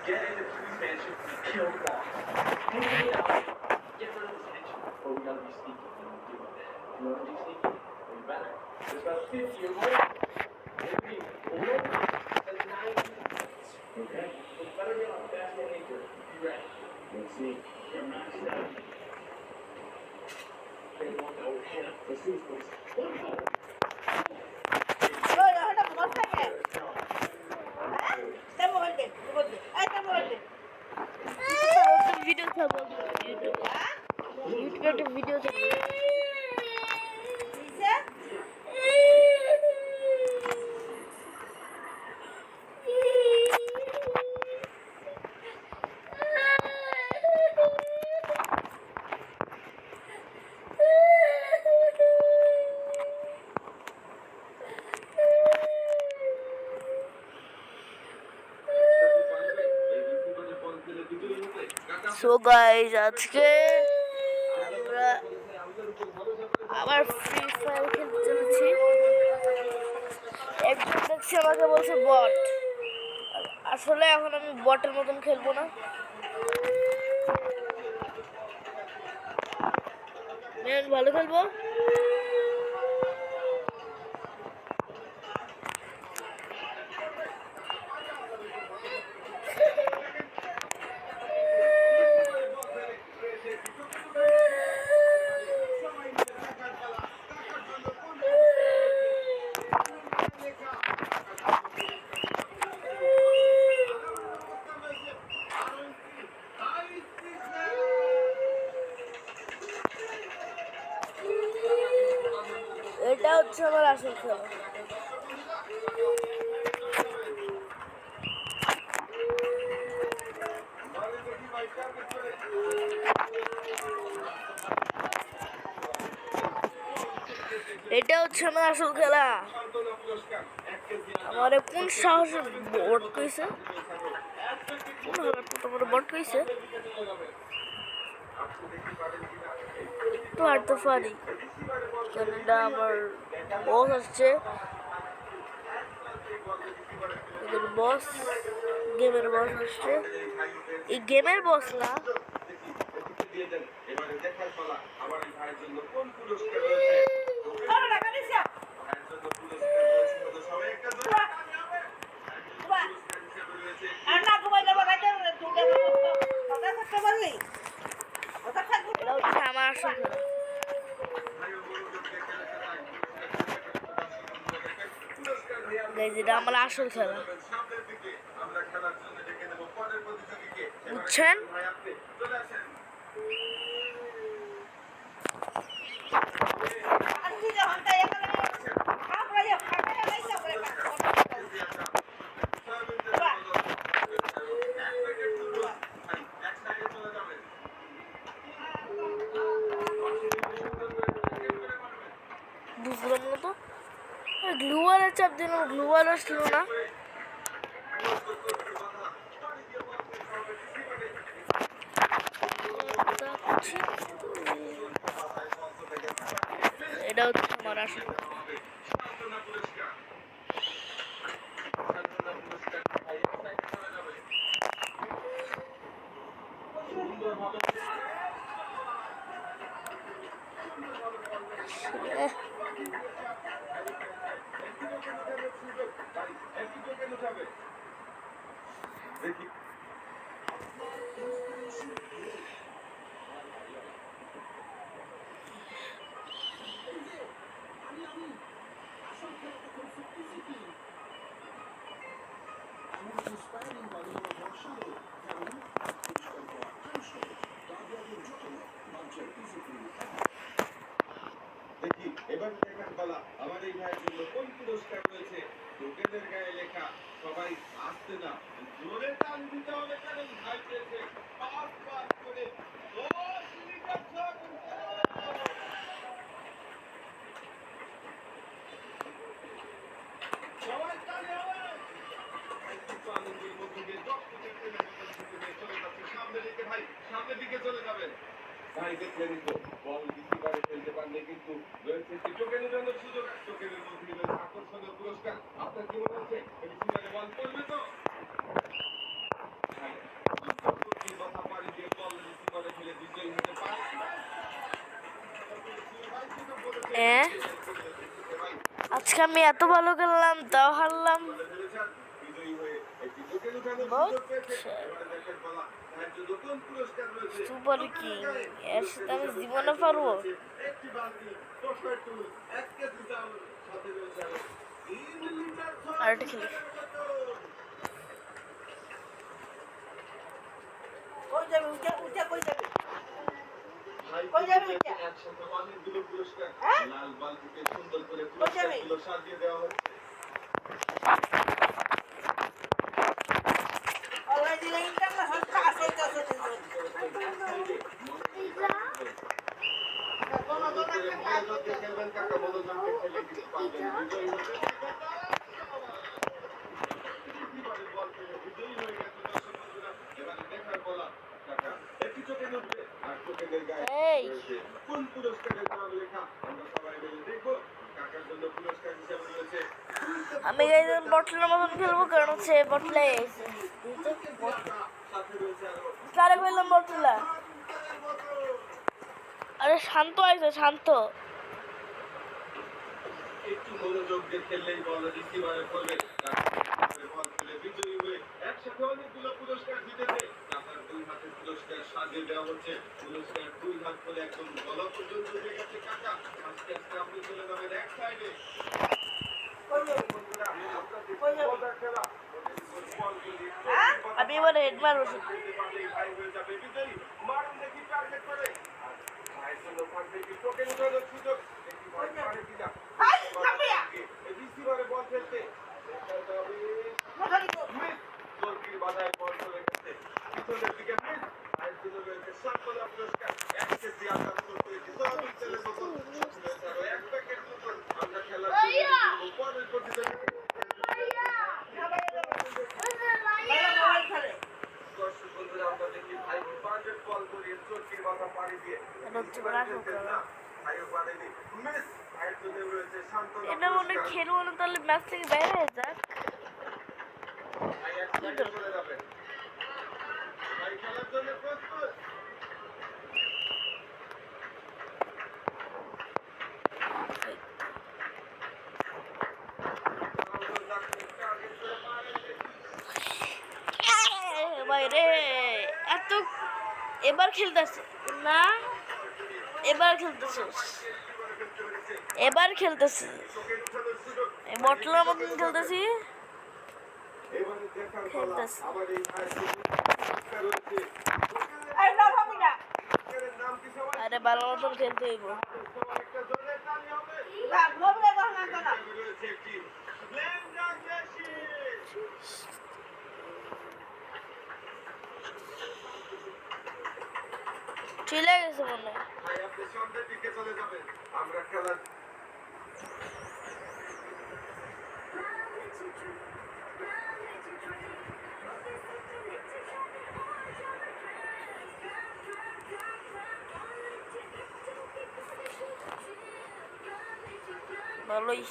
get into Cleve's mansion, kill the boss. Take me out, get rid of this tension. But we gotta be sneaky when we do it. You wanna be sneaky? Well, you better. There's about 50 or more. Maybe more than 90 minutes. Okay. We better get on fast and anchor. Be ready. Let's see. You're maxed out. They want to overhand. Let's see, please. Video ছাড়বো ইউটিউবে একটা video ছাড়বো so guys আজকে আমরা আবার free fire খেলতে চলেছি। একজন দেখছি আমাকে বলছে বট, আসলে এখন আমি বটের মতন খেলবো না, ভালো খেলবো। এটা হচ্ছে আমার আসল খেলা। এটা হচ্ছে আমার আসল খেলা। আমার কোন সাহসে বট কইছে, তোমার বট কইছে তো আর তো পারি, কারণ এটা আমার বস আসছে, বস গেমের বস আসছে। এই গেমের বস না, এটা হচ্ছে আমার আসল খেলা। এটা আমার আসল খেলা, বুঝছেন? বুঝলাম না তো, গ্লুয়ালের চাপ দিন, গ্লুয়াল আসলো না। এটা হচ্ছে আমার আসল দেখি এবার দেখার পালা আমার এই ভাইয়ের জন্য কোন পুরস্কার রয়েছে। লোকেদের গায়ে লেখা সবাই আসতে না, জোরে টান দিতে হবে, কারণ ভাই পেয়েছে 5 পাস করে 10 মিটার শট। সবাই তালি হবে। একটু আনন্দের মধ্যে দিয়ে চলে যাচ্ছে সামনের দিকে, ভাই সামনের দিকে চলে যাবেন। ভাই দেখলেনই তো, বল বেশিবারে ফেলতে পারলে কিন্তু রয়েছে একটি টোকেনের জন্য সুযোগ। টোকেনের মধ্যে রয়েছে আকর্ষণীয় পুরস্কার। আপনার কি মনে হচ্ছে বেশিবারে বল করবে তো? আজকে আমি এত ভালো খেললাম তাও হারলাম। বিজয়ী হয়ে একটি টোকেন উঠানোর বহুত সুযোগ পেয়েছে। এবারে দেখেন বলা ধার্য নতুন পুরস্কার রয়েছে। সুপার কিং এর সাথে আমি জীবনে পারবো? একটি বালতি, টসের টুল, 1 কেজি চাউল, সাথে রয়েছে আরো 3 লিটার ছয় আর একটা খেলি। একসাথে অনেকগুলো পুরস্কার। লাল বালতিতে সুন্দর করে পুরস্কারগুলো সাজিয়ে দেওয়া হচ্ছে। মনোযোগ দিয়ে খেলবেন কাকা, মনোযোগ দিয়ে খেলে কিছু পাবেন। বিজয়ী হতে এবারে বল পেয়ে বিজয়ী হয়ে গেছে দর্শক বন্ধুরা। এবারে দেখার বলা কাকা একটি টোকেন উঠবে আর টোকেনের গায়ে এই রয়েছে কোন পুরস্কারের নাম লেখা আমরা সবাই মিলে দেখবো। কাকার জন্য পুরস্কার হিসেবে রয়েছে আমি গাইজন বটলের মতন খেলবো, কারণ হচ্ছে বটলে সাথে রয়েছে আরো কারে কইলাম বটলা। আরে শান্ত আছে, শান্ত। একটু মনোযোগ দিয়ে খেললেই বল রিসিভারে পড়বে। তারপরে বল খেলে বিজয়ী হয়ে একসাথে অনেকগুলো পুরস্কার জিতেছে। কাকার 2 হাতের পুরস্কার সাজিয়ে দেওয়া হচ্ছে। পুরস্কার 2 হাত করে একদম গলা পর্যন্ত উঠে গেছে কাকা। আস্তে আস্তে আপনি চলে যাবেন এক সাইডে। আমি এবার হেড মারবো। মারুন দেখি টার্গেট করে। ভাইয়ের জন্য থাকবে কি টোকেন উঠানোর সুযোগ। দেখি ভাই পারে কিনা। রিসিভারে বল খেলতে চলকির বাধায় বল চলে গেছে পিছনের দিকে মিস। ভাইয়ের জন্য রয়েছে সাফল্য পুরস্কার 1 কেজি আটা করতে সয়াবিন তেলের বোতল রয়েছে আরো 1 প্যাকেট বোতল। আমরা খেলার জন্য পরের প্রতিযোগিতা দর্শক বন্ধুরা আমরা দেখি ভাই বাজেট বল করিয়ে চলকির বাধা পাড়ি দিয়ে ভাইও পারেনি মিস। ভাইয়ের জন্য রয়েছে সান্ত্বনা এটা মনে পুরস্কার। খেলবো না, তাহলে ম্যাচ থেকে বের হয়ে যাক। ভাই এক সাইডে চলে যাবে। ভাই খেলার জন্য প্রস্তুত। বাইরে এত এবার খেলতেছে না, এবার খেলতেছে, এবার খেলতেছি বটলার মতন খেলতেছি। এবারে দেখার পালা খেলতেছি। আবার এই ভাইয়ের জন্য পুরস্কার রয়েছে। পুরস্কারের নাম কি সবাই আরে ভালো মতন খেলতে হইব। সবার একটা জোরে তালি হবে। রয়েছে একটি ব্লেন্ডার মেশিন। চলে গেছে মনে হয়। ভাই আপনি সামনের দিকে চলে যাবেন। আমরা খেলার ভালোই।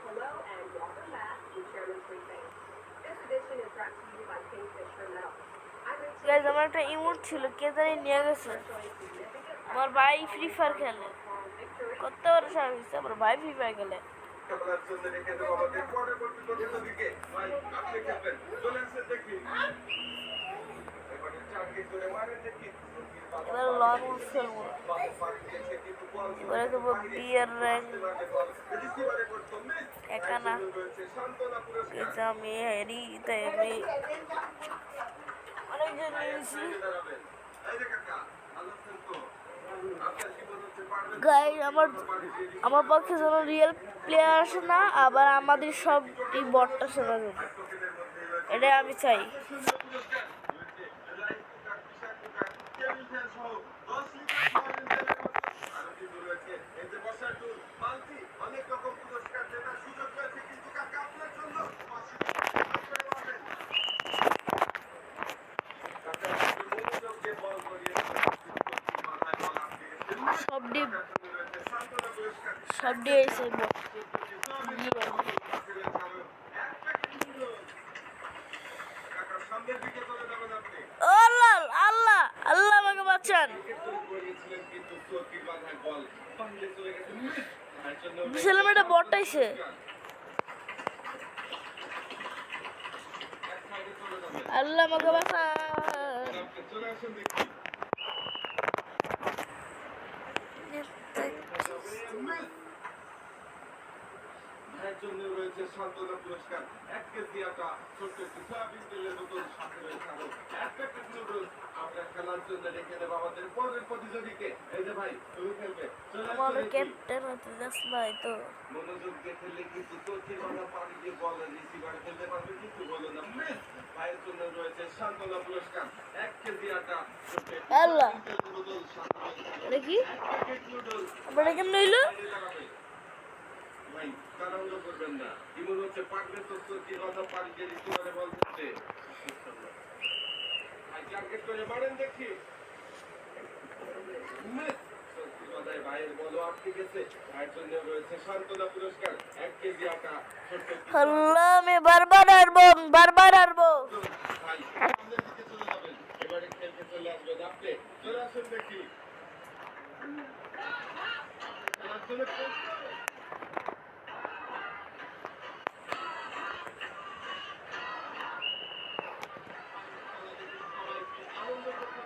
Hello and welcome back to Chairman's Briefing. This edition is brought to you by Kingfisher Metal. I'm Rachel. Guys আমার একটা ইমোট ছিল, কে জানি নিয়ে গেছে। আমার ভাই ফ্রি ফায়ার খেলে, কত বড় সার্ভিস। আমার ভাই ফ্রি ফায়ার খেলে। খেলার জন্য রেখে দেবো আমাদের পরবর্তী প্রতিযোগীকে। ভাই আপনি খেলবেন, চলে আসেন দেখি। এবারে টার্গেট করে মারেন দেখি। এবার লং উড খেলবো। এবারে দেবো বিয়ার র্যাঙ্ক একানা। কিন্তু আমি হেরি, তাই আমি অনেকজন নিয়েছি। গাই আমার পক্ষে যেন রিয়েল প্লেয়ার আসে না, আবার আমাদের সবটি বটটা শোনা যাবে, এটাই আমি চাই। সবটি এসে দিকে চলে যাবেন আপনি আল্লাহ আল্লাহ আল্লাহ আমাকে বাঁচান। করেছিলেন কিন্তু চোরকির বাধায় বল বাইরে চলে গেছে মিস তার জন্য ছেলেমেয়েটা বটাইছে। এক সাইডে চলে যাবেন আল্লাহ আমাকে বাঁচান। আপনি চলে আসুন দেখি মিস ভাইয়ের জন্য রয়েছে সান্ত্বনা পুরস্কার 1 কেজি আটা ছোট্ট একটি সয়াবিন তেলের বোতল সাথে রয়েছে আরো 1 প্যাকেট নুডলস আমরা খেলার জন্য রেখে দেবো আমাদের পরের প্রতিযোগীকে এই যে ভাই তুমি খেলবে চলে আসো আমার দেখি। ক্যাপ্টেন হতে যাস নাই তো। মনোযোগ দিয়ে খেললে কিন্তু চোখের বাধা পানি দিয়ে বল রিসিভারে খেলতে পারবে কিন্তু বলো না মিস ভাইয়ের জন্য রয়েছে সান্ত্বনা পুরস্কার 1 কেজি আটা ছোট্ট একটি আল্লাহ। সয়াবিন তেলের বোতল সাথে রয়েছে আরো এটা কি? 1 প্যাকেট নুডলস আবার কেমন হইলো? ভাই তাড়াহুড়ো করবেন না ইমন হচ্ছে পাকবে তো চোখের বাধা পানি দিয়ে রিসিভারে বল দিচ্ছে ভাই টার্গেট করে মারেন দেখি মিস চোখের বাধায় ভাইয়ের বলও আটকে গেছে ভাইয়ের জন্য রয়েছে সান্ত্বনা পুরস্কার 1 কেজি আটা ছোট্ট একটি আল্লাহ আমি বারবার হারবো বারবার হারবো। ভাই সামনের দিকে চলে যাবেন এবারে খেলতে চলে আসবেন আপনি চলে আসুন দেখি খেলার জন্য প্রস্তুত? আনন্দ করতে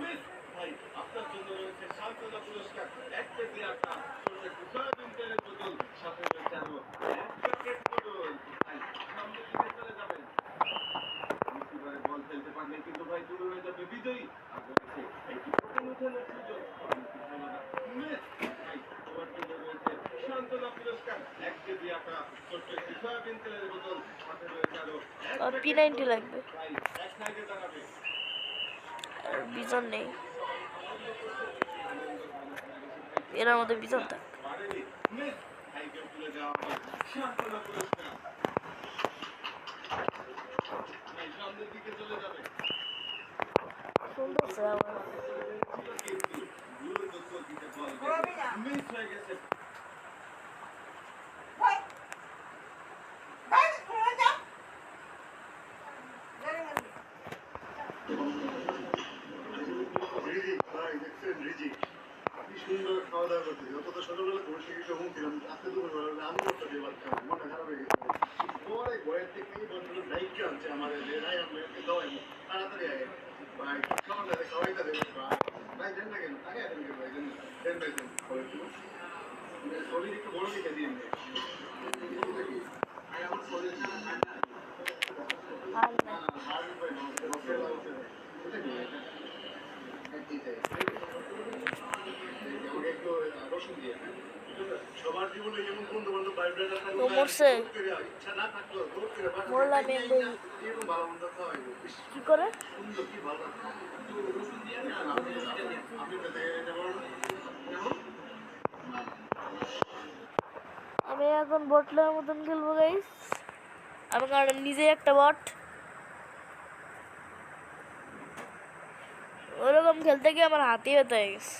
মিস ভাই আপনার জন্য রয়েছে সান্ত্বনা পুরস্কার 1 কেজি আটা ছোট্ট একটি সয়াবিন তেলের বোতল সাথে রয়েছে আরো 1 প্যাকেট নুডলস ভাই সামনের দিকে চলে যাবেন রিসিভারে বল ফেলতে পারলে কিন্তু ভাই দূর হয়ে যাবে বিজয়ী আর রয়েছে একটি প্রথম উঠানোর সুযোগ মিস ভাই তোমার জন্য রয়েছে সান্ত্বনা পুরস্কার 1 কেজি আটা ছোট্ট একটি সয়াবিন তেলের বোতল সাথে রয়েছে আরো 1 আর প্যাকেট P90 নুডলস। লাগবে। ভাই এক সাইডে দাঁড়াবে আর বিজন নেই, এর মধ্যে বিজন থাক। পারেনি মিস ভাইকে তুলে দেওয়া হয় সান্ত্বনা পুরস্কার ভাই সামনের দিকে চলে যাবে সুন্দর সে আমার। কিন্তু দ্রুত গতিতে বল মিস হয়ে গেছে রিজিক ভাই দেখছেন রিজিক কি সুন্দর খাওয়া দাওয়া করতে যত তো ছোটবেলা বসে কিছু হুমছিলাম আজকে দুপুর বেলা আমি করতে দিয়ে বাচ্চা মনটা খারাপ হয়ে গেছে পরে ঘরের থেকে বন্ধু দায়িত্ব আনছে আমার যে নাই আপনাকে খাওয়াই তাড়াতাড়ি আগে ভাই খাওয়াটা খাওয়াইতে দেবে ভাই দেন না কেন আগে দেন কেন ভাই দেন দেন ভাই দেন শরীর একটু বড় দিকে দিন আমার শরীর সবার জীবনে যেমন বন্ধু বান্ধব তো মরছে। ইচ্ছা না থাকলো বললাম এরকম ভালো মন্দ খাওয়াই কি করে? সুন্দর কি ভালো আপনি আমি এখন বটলের মতন খেলবো গাইস। আমি কারণ নিজে একটা বট, ওরকম খেলতে গিয়ে আমার হাতই ব্যথা হয়ে গেছে।